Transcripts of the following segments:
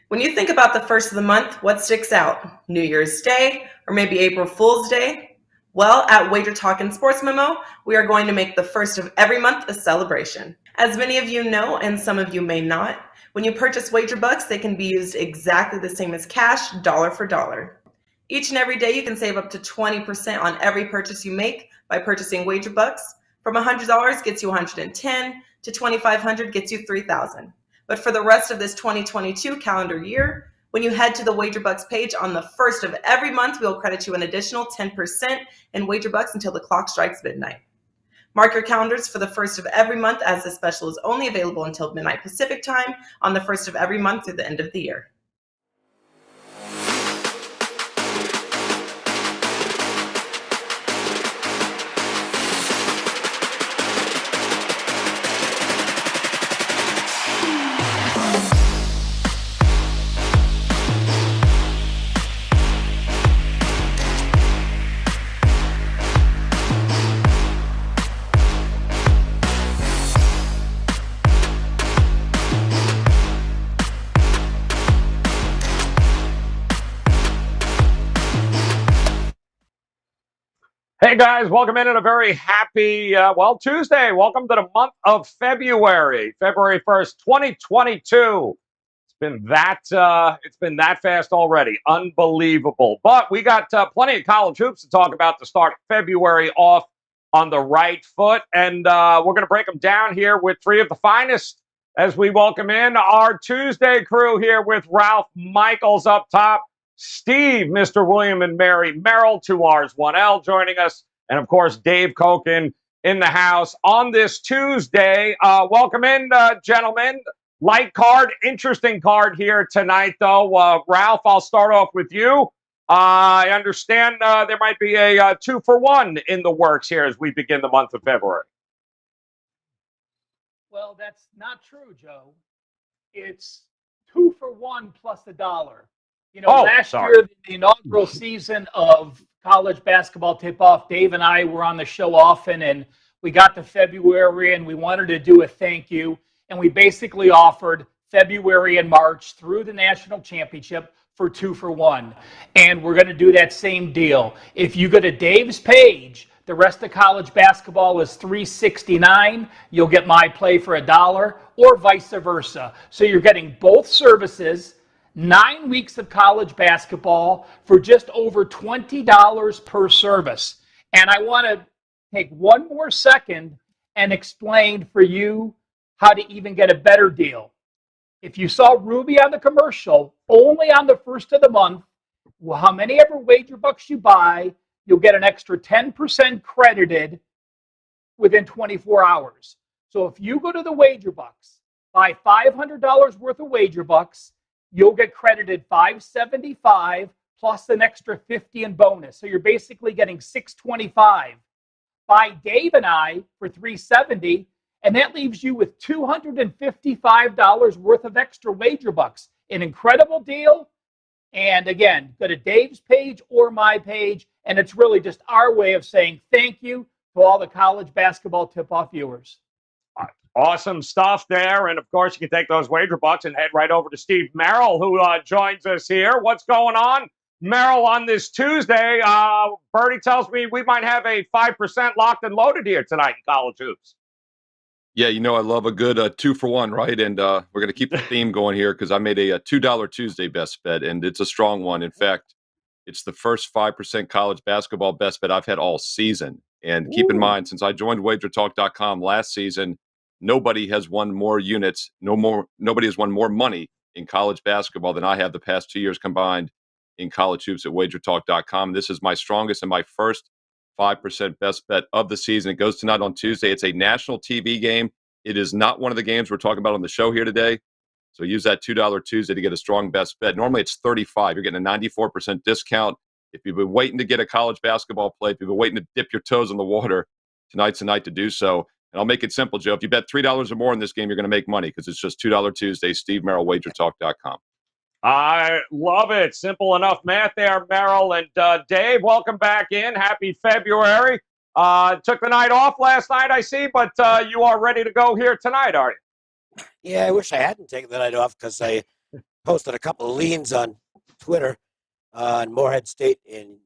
When you think about the first of the month, what sticks out? New Year's Day or maybe April Fool's Day? Well, at Wager Talk and Sports Memo, we are going to make the first of every month a celebration. As many of you know, and some of you may not, when you purchase WagerBucks, they can be used exactly the same as cash, dollar for dollar. Each and every day, you can save up to 20% on every purchase you make by purchasing WagerBucks. From $100 gets you $110 to $2,500 gets you $3,000. But for the rest of this 2022 calendar year, when you head to the WagerBucks page on the first of every month, we'll credit you an additional 10% in WagerBucks until the clock strikes midnight. Mark your calendars for the first of every month, as this special is only available until midnight Pacific time on the first of every month through the end of the year. Hey guys, welcome in on a very happy, Tuesday. Welcome to the month of February 1st, 2022. It's been that fast already. Unbelievable. But we got plenty of college hoops to talk about to start February off on the right foot. And we're going to break them down here with three of the finest as we welcome in our Tuesday crew here with Ralph Michaels up top. Steve, Mr. William and Mary Merrill, 2Rs, 1L, joining us. And, of course, Dave Koken in the house on this Tuesday. Welcome in, gentlemen. Light card, interesting card here tonight, though. Ralph, I'll start off with you. I understand there might be a 2-for-1 in the works here as we begin the month of February. Well, that's not true, Joe. It's 2-for-1 plus $1. You know, last year, the inaugural season of college basketball tip-off, Dave and I were on the show often, and we got to February, and we wanted to do a thank you, and we basically offered February and March through the national championship for 2-for-1, and we're going to do that same deal. If you go to Dave's page, the rest of college basketball is $3.69. You'll get my play for $1, or vice versa. So you're getting both services. 9 weeks of college basketball for just over $20 per service. And I want to take one more second and explain for you how to even get a better deal. If you saw Ruby on the commercial, only on the first of the month, how many ever WagerBucks you buy, you'll get an extra 10% credited within 24 hours. So if you go to the WagerBucks, buy $500 worth of WagerBucks, you'll get credited $575 plus an extra $50 in bonus. So you're basically getting $625. Buy Dave and I for $370, and that leaves you with $255 worth of extra WagerBucks. An incredible deal. And again, go to Dave's page or my page, and it's really just our way of saying thank you to all the college basketball tip-off viewers. Awesome stuff there. And, of course, you can take those WagerBucks and head right over to Steve Merrill, who joins us here. What's going on, Merrill, on this Tuesday? Bertie tells me we might have a 5% locked and loaded here tonight in college hoops. Yeah, you know I love a good 2-for-1, right? And we're going to keep the theme going here because I made a $2 Tuesday best bet, and it's a strong one. In fact, it's the first 5% college basketball best bet I've had all season. And keep in mind, since I joined WagerTalk.com last season, nobody has won more units, nobody has won more money in college basketball than I have the past 2 years combined in college hoops at WagerTalk.com. This is my strongest and my first 5% best bet of the season. It goes tonight on Tuesday. It's a national TV game. It is not one of the games we're talking about on the show here today. So use that $2 Tuesday to get a strong best bet. Normally it's $35. You're getting a 94% discount. If you've been waiting to get a college basketball play, if you've been waiting to dip your toes in the water, tonight's the night to do so. And I'll make it simple, Joe. If you bet $3 or more in this game, you're going to make money because it's just $2 Tuesday. Steve Merrill, WagerTalk.com. I love it. Simple enough math there, Merrill. And Dave, welcome back in. Happy February. Took the night off last night, I see, but you are ready to go here tonight, are you? Yeah, I wish I hadn't taken the night off because I posted a couple of leans on Twitter on Morehead State and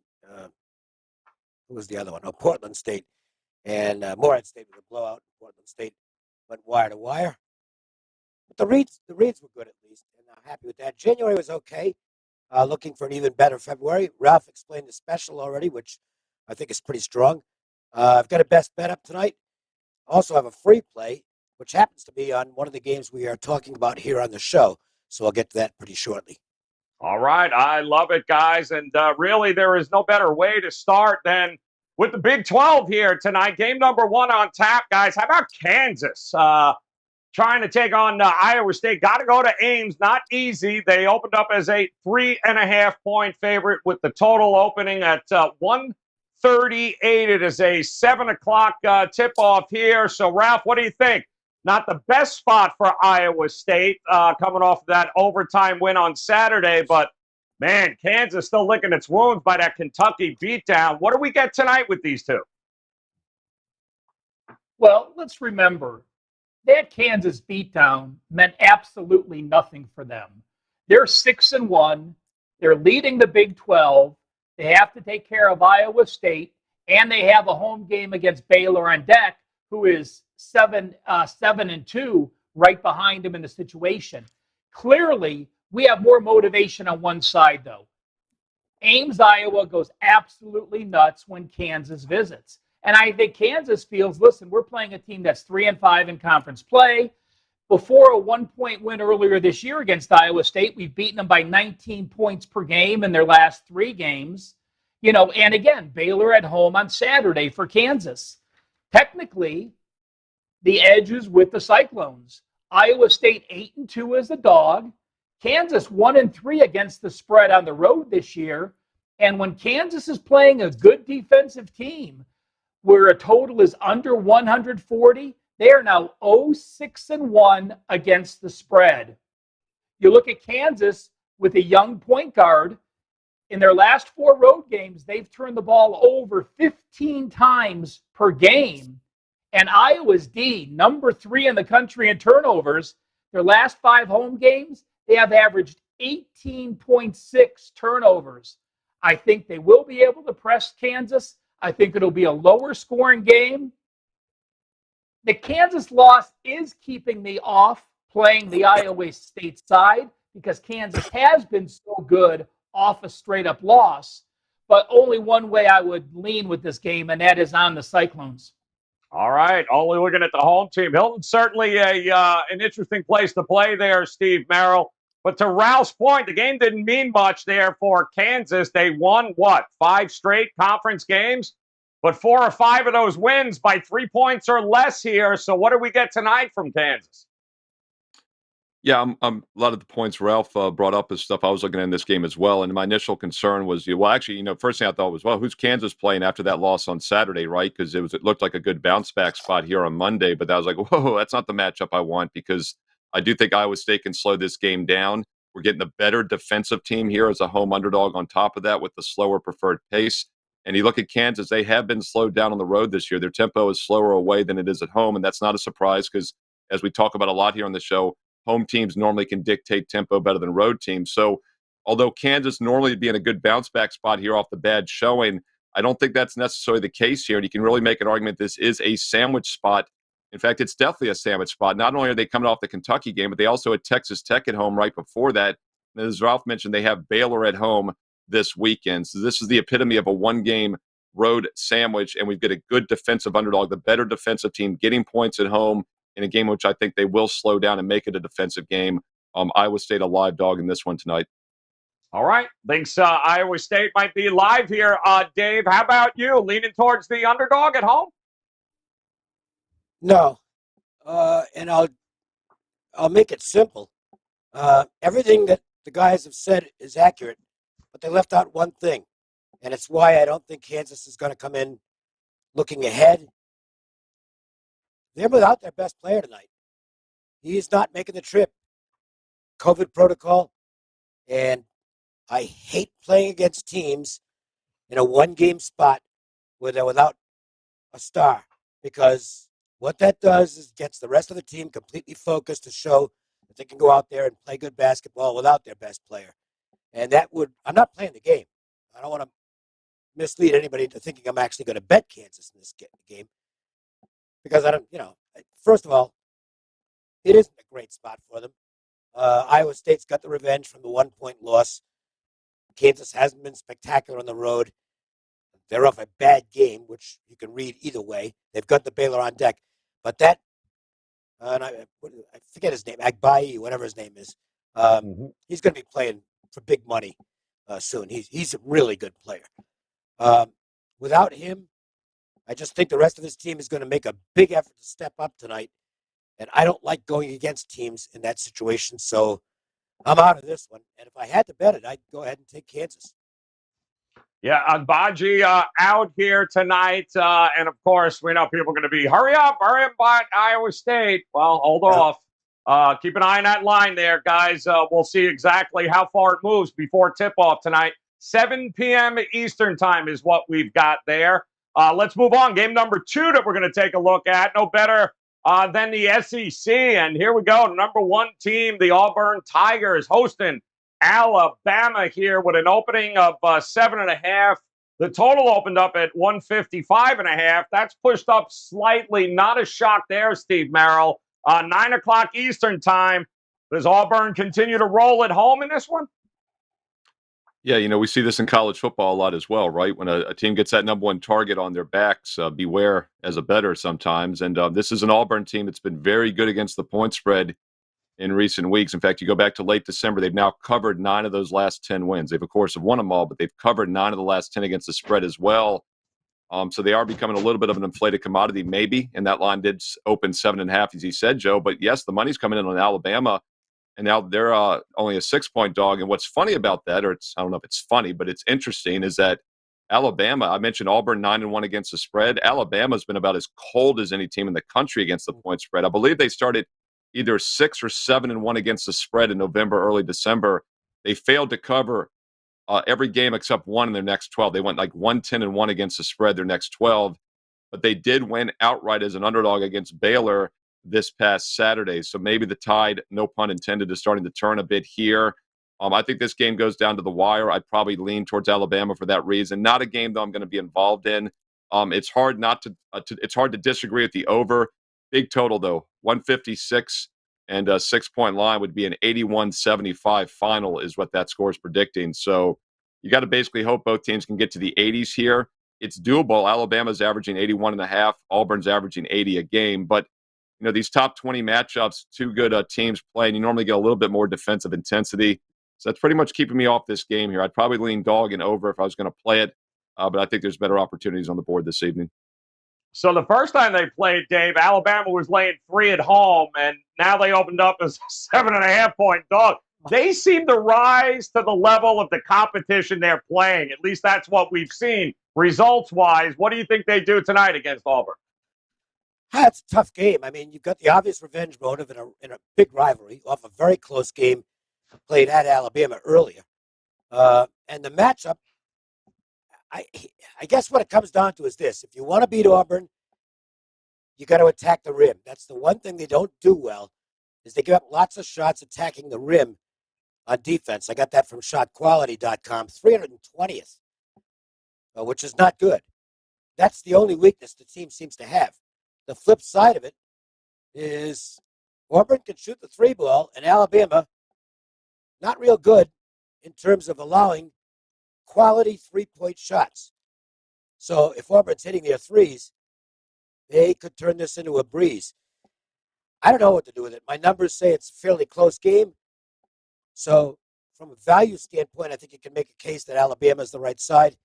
who was the other one? Oh, Portland State. And Morehead State was a blowout. Portland State went wire to wire. But the reads were good at least, and I'm happy with that. January was okay. Looking for an even better February. Ralph explained the special already, which I think is pretty strong. I've got a best bet up tonight. Also have a free play, which happens to be on one of the games we are talking about here on the show. So I'll get to that pretty shortly. All right. I love it, guys. And really, there is no better way to start than with the Big 12 here tonight. Game number 1 on tap, guys. How about Kansas? Trying to take on Iowa State. Got to go to Ames. Not easy. They opened up as a 3.5-point favorite with the total opening at 138. It is a 7 o'clock tip-off here. So, Ralph, what do you think? Not the best spot for Iowa State coming off of that overtime win on Saturday. But, man, Kansas still licking its wounds by that Kentucky beatdown. What do we get tonight with these two? Well, let's remember, that Kansas beatdown meant absolutely nothing for them. They're 6-1. They're leading the Big 12. They have to take care of Iowa State, and they have a home game against Baylor on deck, who is 7-2, right behind them in the situation. Clearly, we have more motivation on one side, though. Ames, Iowa goes absolutely nuts when Kansas visits. And I think Kansas feels, listen, we're playing a team that's 3-5 in conference play. Before a 1-point win earlier this year against Iowa State, we've beaten them by 19 points per game in their last 3 games. And again, Baylor at home on Saturday for Kansas. Technically, the edge is with the Cyclones. Iowa State 8-2 as a dog. Kansas 1-3 against the spread on the road this year. And when Kansas is playing a good defensive team, where a total is under 140, they are now 0-6-1 against the spread. You look at Kansas with a young point guard. In their last 4 road games, they've turned the ball over 15 times per game. And Iowa's D, number 3 in the country in turnovers, their last 5 home games, they have averaged 18.6 turnovers. I think they will be able to press Kansas. I think it'll be a lower scoring game. The Kansas loss is keeping me off playing the Iowa State side because Kansas has been so good off a straight up loss. But only one way I would lean with this game, and that is on the Cyclones. All right. Only looking at the home team. Hilton's certainly an interesting place to play there, Steve Merrill. But to Ralph's point, the game didn't mean much there for Kansas. They won, 5 straight conference games? But 4 or 5 of those wins by 3 points or less here. So what do we get tonight from Kansas? Yeah, a lot of the points Ralph brought up is stuff I was looking at in this game as well. And my initial concern was, first thing I thought was, who's Kansas playing after that loss on Saturday, right? Because it looked like a good bounce back spot here on Monday. But I was like, whoa, that's not the matchup I want, because I do think Iowa State can slow this game down. We're getting a better defensive team here as a home underdog on top of that with the slower preferred pace. And you look at Kansas, they have been slowed down on the road this year. Their tempo is slower away than it is at home, and that's not a surprise because, as we talk about a lot here on the show, home teams normally can dictate tempo better than road teams. So although Kansas normally would be in a good bounce-back spot here off the bad showing, I don't think that's necessarily the case here. And you can really make an argument this is a sandwich spot. In fact, it's definitely a sandwich spot. Not only are they coming off the Kentucky game, but they also had Texas Tech at home right before that. And as Ralph mentioned, they have Baylor at home this weekend. So this is the epitome of a one-game road sandwich, and we've got a good defensive underdog, the better defensive team, getting points at home in a game which I think they will slow down and make it a defensive game. Iowa State a live dog in this one tonight. All right. Thinks Iowa State might be live here. Dave, how about you? Leaning towards the underdog at home? No. And I'll make it simple. Everything that the guys have said is accurate, but they left out one thing, and it's why I don't think Kansas is going to come in looking ahead. They're without their best player tonight. He is not making the trip. COVID protocol, and I hate playing against teams in a one-game spot where they're without a star, because what that does is gets the rest of the team completely focused to show that they can go out there and play good basketball without their best player. And I'm not playing the game. I don't want to mislead anybody into thinking I'm actually going to bet Kansas in this game, because I don't, first of all, it isn't a great spot for them. Iowa State's got the revenge from the 1-point loss. Kansas hasn't been spectacular on the road. They're off a bad game, which you can read either way. They've got the Baylor on deck. But that, and I forget his name, Agbayi, whatever his name is, he's going to be playing for big money soon. He's a really good player. Without him, I just think the rest of this team is going to make a big effort to step up tonight. And I don't like going against teams in that situation, so I'm out of this one. And if I had to bet it, I'd go ahead and take Kansas. Yeah, Agbaji out here tonight. And, of course, we know people are going to be, hurry up by Iowa State. Well, hold off. Keep an eye on that line there, guys. We'll see exactly how far it moves before tip-off tonight. 7 p.m. Eastern time is what we've got there. Let's move on. Game number 2 that we're going to take a look at. No better than the SEC. And here we go. Number 1 team, the Auburn Tigers, hosting Alabama here with an opening of 7.5. The total opened up at 155.5. That's pushed up slightly. Not a shock there, Steve Merrill. 9 o'clock Eastern time. Does Auburn continue to roll at home in this one? Yeah, we see this in college football a lot as well, right? When a team gets that number 1 target on their backs, beware as a bettor sometimes. And this is an Auburn team that's been very good against the point spread in recent weeks. In fact, you go back to late December, they've now covered 9 of those last 10 wins. They've, of course, have won them all, but they've covered 9 of the last 10 against the spread as well. So they are becoming a little bit of an inflated commodity, maybe. And that line did open 7.5, as you said, Joe. But yes, the money's coming in on Alabama. And now they're only a 6-point dog. And what's funny about that, or I don't know if it's funny, but it's interesting, is that Alabama, I mentioned Auburn 9-1 against the spread. Alabama's been about as cold as any team in the country against the point spread. I believe they started either 6 or 7-1 against the spread in November, early December. They failed to cover every game except one in their next 12. They went like 1-10-1 against the spread their next 12. But they did win outright as an underdog against Baylor this past Saturday. So maybe the tide, no pun intended, is starting to turn a bit here. I think this game goes down to the wire. I'd probably lean towards Alabama for that reason. Not a game, though, I'm going to be involved in. It's hard it's hard to disagree with the over. Big total, though, 156, and a 6-point line would be an 81-75 final is what that score is predicting. So you got to basically hope both teams can get to the 80s here. It's doable. Alabama's averaging 81.5. Auburn's averaging 80 a game. But these top 20 matchups, 2 good teams playing, you normally get a little bit more defensive intensity. So that's pretty much keeping me off this game here. I'd probably lean dog and over if I was going to play it, but I think there's better opportunities on the board this evening. So the first time they played, Dave, Alabama was laying 3 at home, and now they opened up as a 7.5-point dog. They seem to rise to the level of the competition they're playing. At least that's what we've seen results-wise. What do you think they do tonight against Auburn? It's a tough game. I mean, you've got the obvious revenge motive in a big rivalry off a very close game played at Alabama earlier. And the matchup, I guess what it comes down to is this. If you want to beat Auburn, you got to attack the rim. That's the one thing they don't do well, is they give up lots of shots attacking the rim on defense. I got that from shotquality.com, 320th, which is not good. That's the only weakness the team seems to have. The flip side of it is Auburn can shoot the 3 ball, and Alabama, not real good in terms of allowing quality 3-point shots. So if Auburn's hitting their 3s, they could turn this into a breeze. I don't know what to do with it. My numbers say it's a fairly close game. So from a value standpoint, I think you can make a case that Alabama is the right side,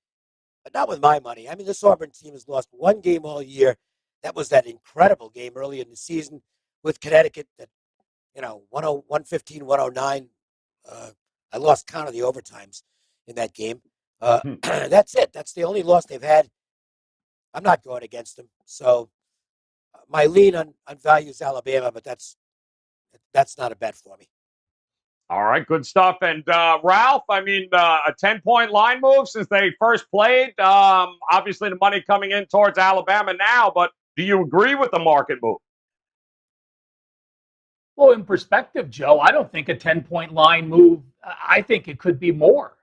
but not with my money. I mean, this Auburn team has lost 1 game all year. That was that incredible game early in the season with Connecticut that, 115, 109. I lost count of the overtimes in that game. That's it. That's the only loss they've had. I'm not going against them. So my lean on value is Alabama, but that's not a bet for me. All right, good stuff. And Ralph, I mean, a 10-point line move since they first played. Obviously, the money coming in towards Alabama now, but do you agree with the market move? Well, in perspective, Joe, I don't think a 10-point line move, I think it could be more.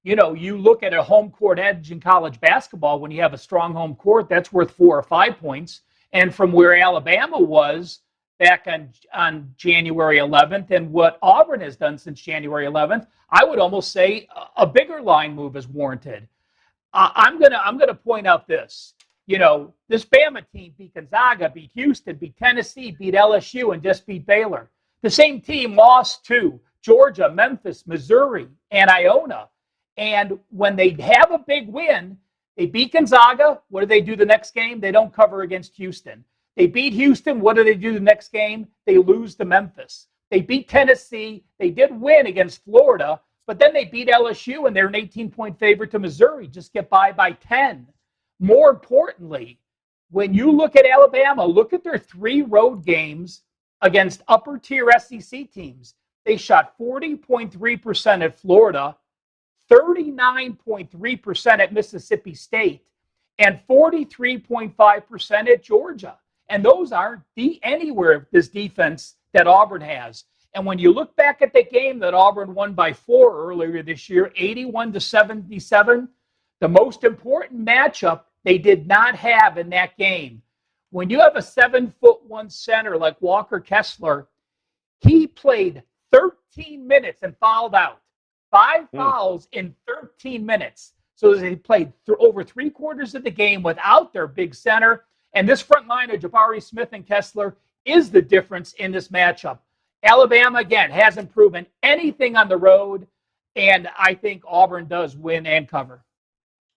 You know, you look at a home court edge in college basketball, when you have a strong home court, that's worth 4 or 5 points. And from where Alabama was back on January 11th and what Auburn has done since January 11th, I would almost say a bigger line move is warranted. I'm gonna point out this. You know, this Bama team beat Gonzaga, beat Houston, beat Tennessee, beat LSU, and just beat Baylor. The same team lost to Georgia, Memphis, Missouri, and Iona. And when they have a big win, they beat Gonzaga. What do they do the next game? They don't cover against Houston. They beat Houston. What do they do the next game? They lose to Memphis. They beat Tennessee. They did win against Florida, but then they beat LSU, and they're an 18-point favorite to Missouri. Just get by 10. More importantly, when you look at Alabama, look at their 3 road games against upper-tier SEC teams. They shot 40.3% at Florida, 39.3% at Mississippi State, and 43.5% at Georgia. And those aren't anywhere this defense that Auburn has. And when you look back at the game that Auburn won by 4 earlier this year, 81-77, the most important matchup they did not have in that game. When you have a 7'1" center like Walker Kessler, he played 13 minutes and fouled out. 5 fouls in 13 minutes. So they played over 3/4 of the game without their big center. And this front line of Jabari Smith and Kessler is the difference in this matchup. Alabama, again, hasn't proven anything on the road, and I think Auburn does win and cover.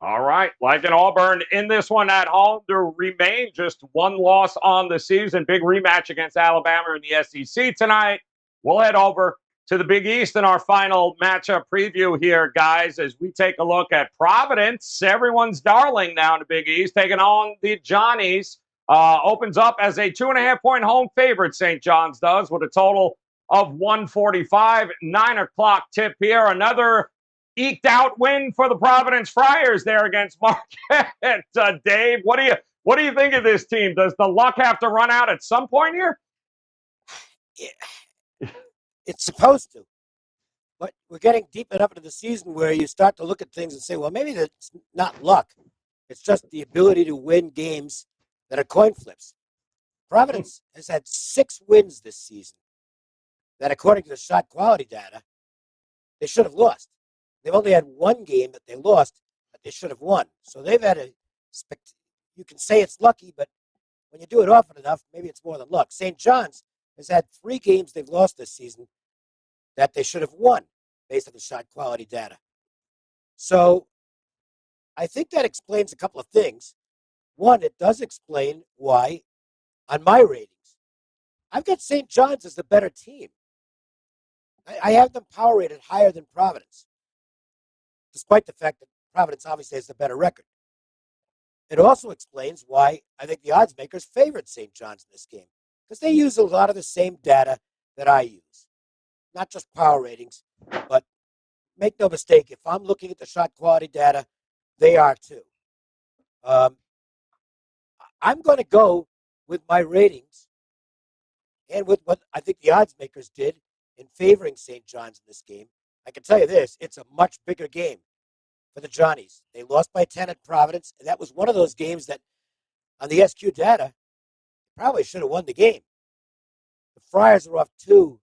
All right, like an Auburn in this one at home to remain just 1 loss on the season. Big rematch against Alabama in the SEC tonight. We'll head over to the Big East in our final matchup preview here, guys, as we take a look at Providence, everyone's darling now in the Big East, taking on the Johnnies. Opens up as a 2.5-point home favorite, St. John's does, with a total of 145. 9 o'clock tip here. Another eked out win for the Providence Friars there against Marquette. Dave, what do you think of this team? Does the luck have to run out at some point here? Yeah. It's supposed to. But we're getting deep enough into the season where you start to look at things and say, well, maybe that's not luck. It's just the ability to win games that are coin flips. Providence has had 6 wins this season that, according to the shot quality data, they should have lost. They've only had 1 game that they lost that they should have won. So they've had you can say it's lucky, but when you do it often enough, maybe it's more than luck. St. John's has had 3 games they've lost this season that they should have won based on the shot quality data. So I think that explains a couple of things. One, it does explain why, on my ratings, I've got St. John's as the better team. I have them power rated higher than Providence, despite the fact that Providence obviously has the better record. It also explains why I think the odds makers favored St. John's in this game, because they use a lot of the same data that I use. Not just power ratings, but make no mistake, if I'm looking at the shot quality data, they are too. I'm going to go with my ratings and with what I think the odds makers did in favoring St. John's in this game. I can tell you this, it's a much bigger game for the Johnnies. They lost by 10 at Providence, and that was one of those games that, on the SQ data, probably should have won the game. The Friars are off 2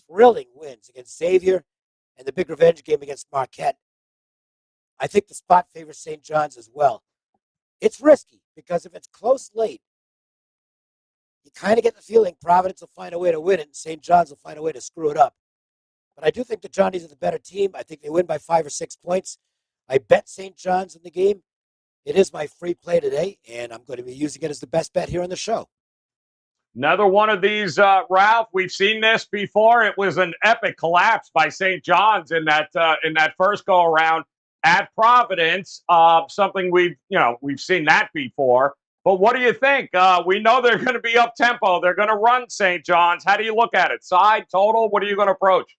thrilling wins against Xavier and the big revenge game against Marquette. I think the spot favors St. John's as well. It's risky because if it's close late, you kind of get the feeling Providence will find a way to win it and St. John's will find a way to screw it up. But I do think the Johnnies are the better team. I think they win by 5 or 6 points. I bet St. John's in the game. It is my free play today, and I'm going to be using it as the best bet here on the show. Another one of these, Ralph. We've seen this before. It was an epic collapse by St. John's in that first go around at Providence. Something we've seen that before. But what do you think? We know they're going to be up tempo. They're going to run St. John's. How do you look at it? Side, total? What are you going to approach?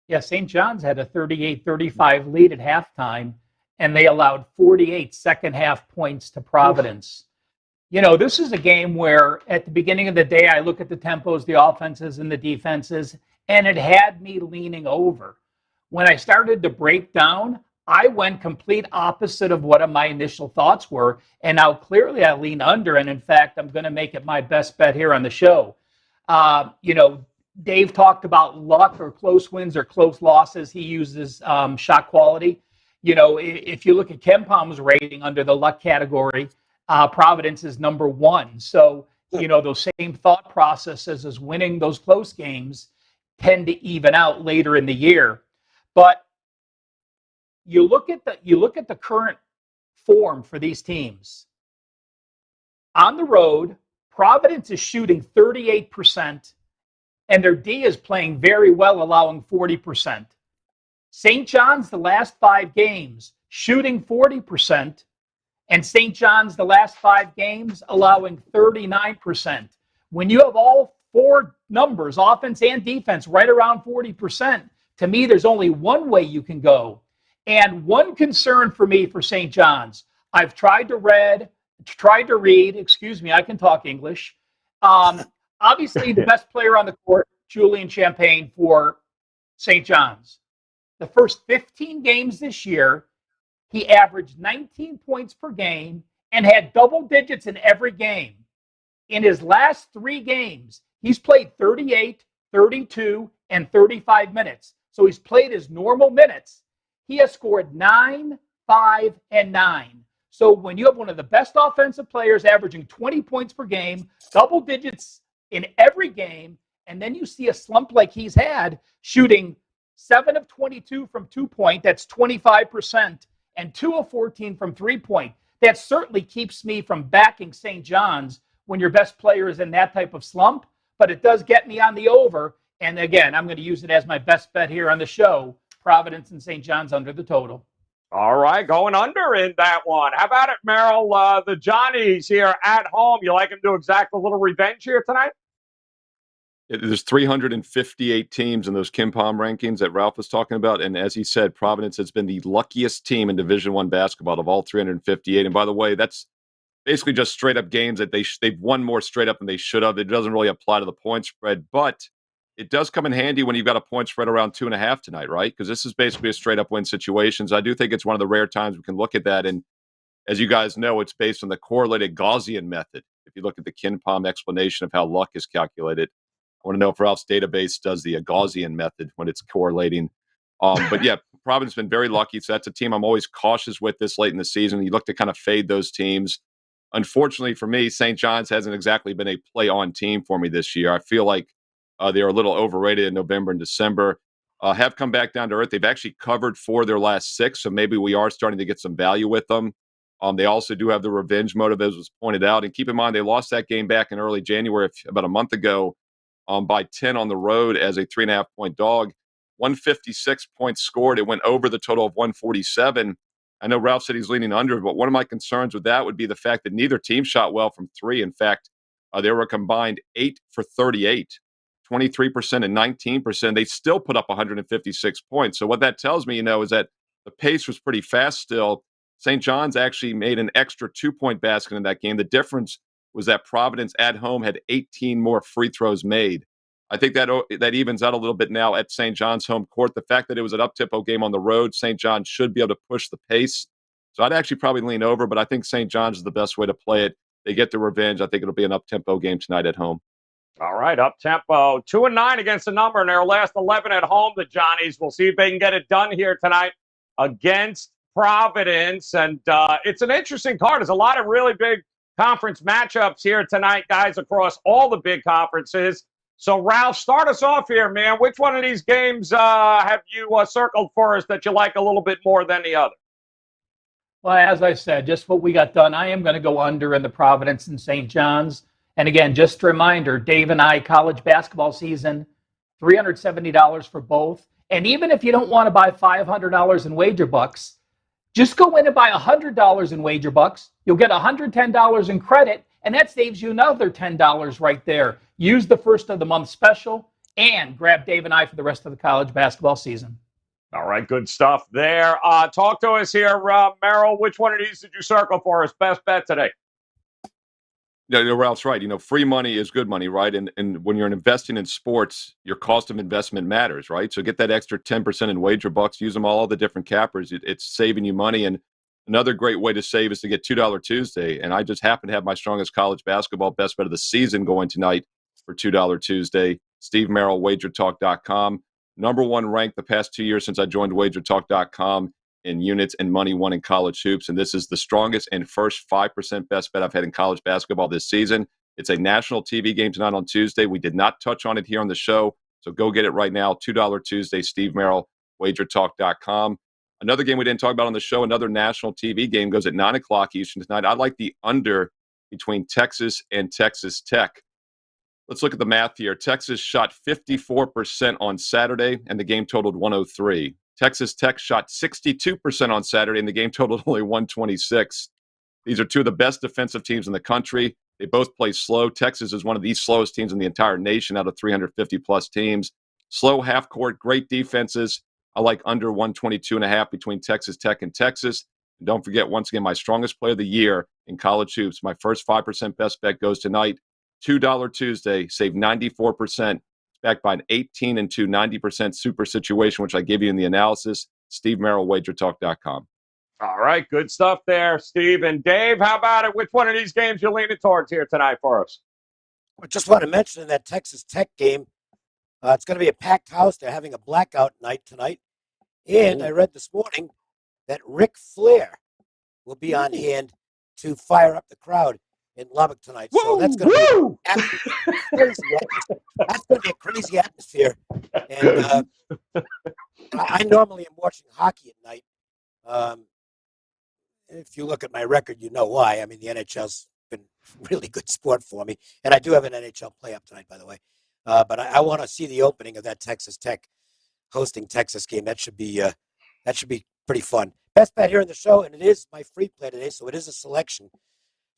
Yeah, St. John's had a 38-35 lead at halftime, and they allowed 48 second half points to Providence. You know, this is a game where at the beginning of the day, I look at the tempos, the offenses and the defenses, and it had me leaning over. When I started to break down, I went complete opposite of what my initial thoughts were. And now clearly I lean under. And in fact, I'm going to make it my best bet here on the show. You know, Dave talked about luck or close wins or close losses. He uses shot quality. You know, if you look at KenPom's rating under the luck category, Providence is number 1. So, you know, those same thought processes as winning those close games tend to even out later in the year. But you look at the current form for these teams. On the road, Providence is shooting 38%, and their D is playing very well, allowing 40%. St. John's, the last 5 games, shooting 40%, and St. John's, the last 5 games, allowing 39%. When you have all 4 numbers, offense and defense, right around 40%, to me, there's only one way you can go. And one concern for me for St. John's, I've tried to read, I can talk English. Obviously, the best player on the court, Julian Champagne for St. John's. The first 15 games this year, he averaged 19 points per game and had double digits in every game. In his last 3 games, he's played 38, 32, and 35 minutes. So he's played his normal minutes. He has scored 9, 5, and 9. So when you have one of the best offensive players averaging 20 points per game, double digits in every game, and then you see a slump like he's had, shooting 7 of 22 from 2-point, that's 25%, and 2 of 14 from 3-point. That certainly keeps me from backing St. John's when your best player is in that type of slump, but it does get me on the over. And again, I'm going to use it as my best bet here on the show, Providence and St. John's under the total. All right, going under in that one. How about it, Merrill? The Johnnies here at home. You like them to exact a little revenge here tonight? There's 358 teams in those KenPom rankings that Ralph was talking about, and as he said, Providence has been the luckiest team in Division I basketball of all 358. And by the way, that's basically just straight up games that they've won more straight up than they should have. It doesn't really apply to the point spread, but it does come in handy when you've got a point spread around 2.5 tonight, right? Because this is basically a straight up win situation. So I do think it's one of the rare times we can look at that. And as you guys know, it's based on the correlated Gaussian method. If you look at the KenPom explanation of how luck is calculated, I want to know if Ralph's database does the Gaussian method when it's correlating. But yeah, Providence has been very lucky. So that's a team I'm always cautious with this late in the season. You look to kind of fade those teams. Unfortunately for me, St. John's hasn't exactly been a play-on team for me this year. I feel like they are a little overrated in November and December. Have come back down to earth. They've actually covered 4 of their last 6, so maybe we are starting to get some value with them. They also do have the revenge motive, as was pointed out. And keep in mind, they lost that game back in early January, about a month ago, by 10 on the road as a 3.5-point dog. 156 points scored. It went over the total of 147. I know Ralph said he's leaning under, but one of my concerns with that would be the fact that neither team shot well from 3. In fact, they were combined 8 for 38. 23% and 19%, they still put up 156 points. So what that tells me, is that the pace was pretty fast still. St. John's actually made an extra 2-point basket in that game. The difference was that Providence at home had 18 more free throws made. I think that evens out a little bit now at St. John's home court. The fact that it was an up-tempo game on the road, St. John's should be able to push the pace. So I'd actually probably lean over, but I think St. John's is the best way to play it. They get the revenge. I think it'll be an up-tempo game tonight at home. All right, up-tempo. 2-9 against the number in their last 11 at home, the Johnnies. We'll see if they can get it done here tonight against Providence. And it's an interesting card. There's a lot of really big conference matchups here tonight, guys, across all the big conferences. So, Ralph, start us off here, man. Which one of these games have you circled for us that you like a little bit more than the other? Well, as I said, just what we got done, I am going to go under in the Providence and St. John's. And again, just a reminder, Dave and I, college basketball season, $370 for both. And even if you don't want to buy $500 in wager bucks, just go in and buy $100 in wager bucks. You'll get $110 in credit, and that saves you another $10 right there. Use the first of the month special, and grab Dave and I for the rest of the college basketball season. All right, good stuff there. Talk to us here, Merrill. Which one of these did you circle for us best bet today? Yeah, Ralph's right. Free money is good money, right? And when you're investing in sports, your cost of investment matters, right? So get that extra 10% in wager bucks. Use them all the different cappers. It's saving you money. And another great way to save is to get $2 Tuesday. And I just happen to have my strongest college basketball best bet of the season going tonight for $2 Tuesday. Steve Merrill, WagerTalk.com. Number one ranked the past 2 years since I joined WagerTalk.com in units and money won in college hoops. And this is the strongest and first 5% best bet I've had in college basketball this season. It's a national TV game tonight on Tuesday. We did not touch on it here on the show, so go get it right now. $2 Tuesday, Steve Merrill, WagerTalk.com. Another game we didn't talk about on the show, another national TV game goes at 9 o'clock Eastern tonight. I like the under between Texas and Texas Tech. Let's look at the math here. Texas shot 54% on Saturday, and the game totaled 103. Texas Tech shot 62% on Saturday, and the game totaled only 126. These are two of the best defensive teams in the country. They both play slow. Texas is one of the slowest teams in the entire nation out of 350-plus teams. Slow half court, great defenses. I like under 122.5 between Texas Tech and Texas. And don't forget, once again, my strongest play of the year in college hoops. My first 5% best bet goes tonight. $2 Tuesday, save 94%. Backed by an 18-2, 90% super situation, which I give you in the analysis. Steve Merrill, WagerTalk.com. All right, good stuff there, Steve. And Dave, how about it? Which one of these games you leaning towards here tonight for us? I just want to mention in that Texas Tech game, it's going to be a packed house. They're having a blackout night tonight. And I read this morning that Ric Flair will be on hand to fire up the crowd in Lubbock tonight. So that's going to be that's going to be a crazy atmosphere. And I normally am watching hockey at night. If you look at my record, you know why. I mean, the NHL's been really good sport for me. And I do have an NHL play-up tonight, by the way. But I want to see the opening of that Texas Tech hosting Texas game. That should be pretty fun. Best bet here in the show, and it is my free play today, so it is a selection.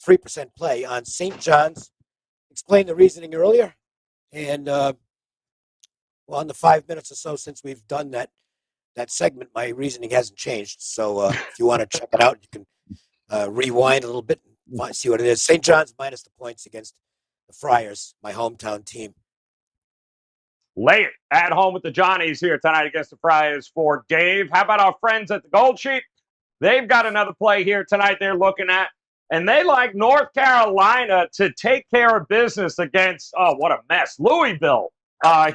3% play on St. John's. Explained the reasoning earlier. And, well, in the 5 minutes or so since we've done that segment, my reasoning hasn't changed. So if you want to check it out, you can rewind a little bit and see what it is. St. John's minus the points against the Friars, my hometown team. Lay it at home with the Johnnies here tonight against the Friars for Dave. How about our friends at the Gold Sheet? They've got another play here tonight they're looking at. And they like North Carolina to take care of business against, oh, what a mess, Louisville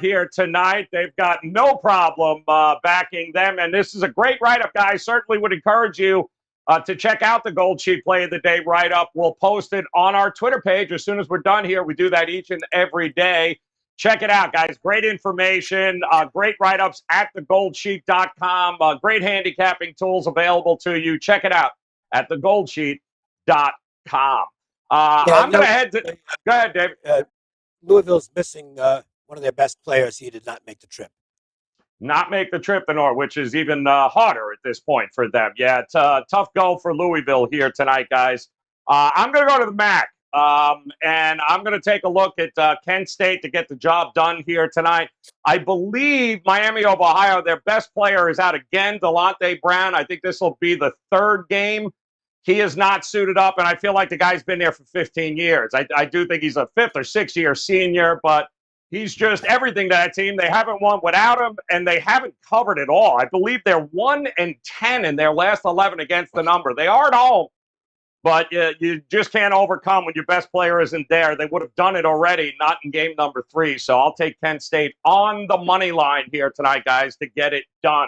here tonight. They've got no problem backing them. And this is a great write-up, guys. Certainly would encourage you to check out the Gold Sheet Play of the Day write-up. We'll post it on our Twitter page as soon as we're done here. We do that each and every day. Check it out, guys. Great information, great write-ups at thegoldsheet.com. Great handicapping tools available to you. Check it out at thegoldsheet.com. I'm going to head to – go ahead, Dave. Louisville's missing one of their best players. He did not make the trip. Not make the trip to North, which is even harder at this point for them. Yeah, it's a tough go for Louisville here tonight, guys. I'm going to go to the MAC, and I'm going to take a look at Kent State to get the job done here tonight. I believe Miami of Ohio, their best player is out again, Delonte Brown. I think this will be the third game. He is not suited up, and I feel like the guy's been there for 15 years. I do think he's a 5th or 6th year senior, but he's just everything to that team. They haven't won without him, and they haven't covered at all. I believe they're 1-10 in their last 11 against the number. They are at home, but you just can't overcome when your best player isn't there. They would have done it already, not in game number 3. So I'll take Kent State on the money line here tonight, guys, to get it done.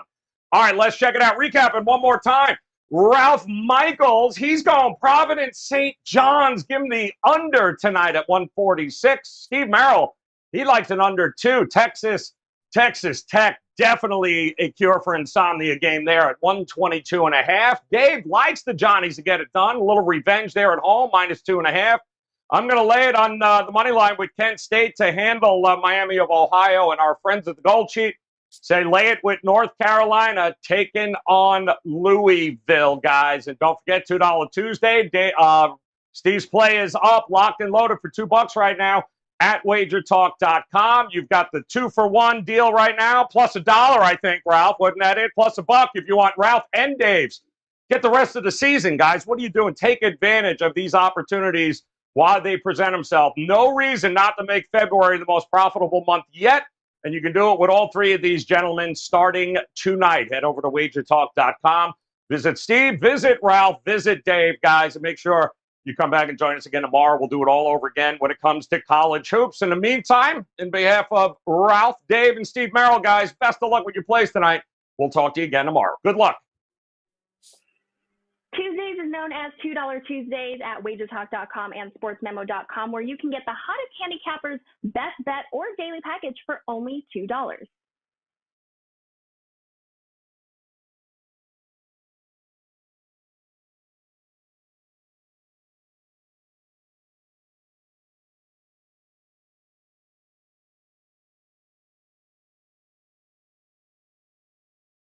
All right, let's check it out. Recapping one more time. Ralph Michaels, he's going Providence St. John's. Give him the under tonight at 146. Steve Merrill, he likes an under 2. Texas Tech, definitely a cure for insomnia game there at 122.5. Dave likes the Johnnies to get it done. A little revenge there at home, -2.5. I'm going to lay it on the money line with Kent State to handle Miami of Ohio, and our friends at the Gold Sheet say lay it with North Carolina taking on Louisville, guys. And don't forget, $2 Tuesday. Steve's play is up, locked and loaded for $2 right now. at WagerTalk.com. You've got the 2-for-1 deal right now, plus $1, I think, Ralph. Wasn't that it? Plus $1 if you want Ralph and Dave's. Get the rest of the season, guys. What are you doing? Take advantage of these opportunities while they present themselves. No reason not to make February the most profitable month yet. And you can do it with all three of these gentlemen starting tonight. Head over to WagerTalk.com. Visit Steve, visit Ralph, visit Dave, guys, and make sure you come back and join us again tomorrow. We'll do it all over again when it comes to college hoops. In the meantime, in behalf of Ralph, Dave, and Steve Merrill, guys, best of luck with your plays tonight. We'll talk to you again tomorrow. Good luck. Tuesdays is known as $2 Tuesdays at WagerTalk.com and SportsMemo.com, where you can get the hottest handicappers, best bet, or daily package for only $2.